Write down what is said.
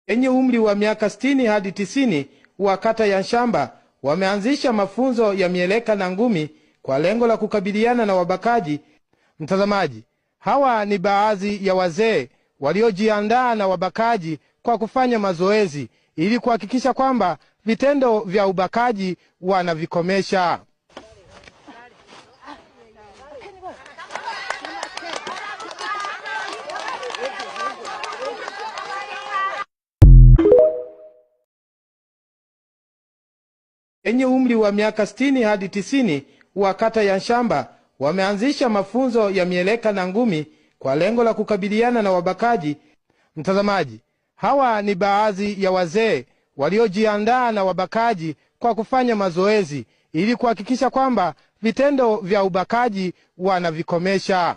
wenye umri wa miaka 60 hadi 90 wa kata ya Nshamba wameanzisha mafunzo ya mieleka na ngumi kwa lengo la kukabiliana na wabakaji. Mtazamaji, hawa ni baadhi ya wazee waliojiandaa na wabakaji kwa kufanya mazoezi ili kuhakikisha kwamba vitendo vya ubakaji wanavikomesha. Wenye umri wa miaka 60 hadi 90 wa kata ya Nshamba wameanzisha mafunzo ya mieleka na ngumi kwa lengo la kukabiliana na wabakaji. Mtazamaji, hawa ni baadhi ya wazee waliojiandaa na wabakaji kwa kufanya mazoezi ili kuhakikisha kwamba vitendo vya ubakaji wanavikomesha.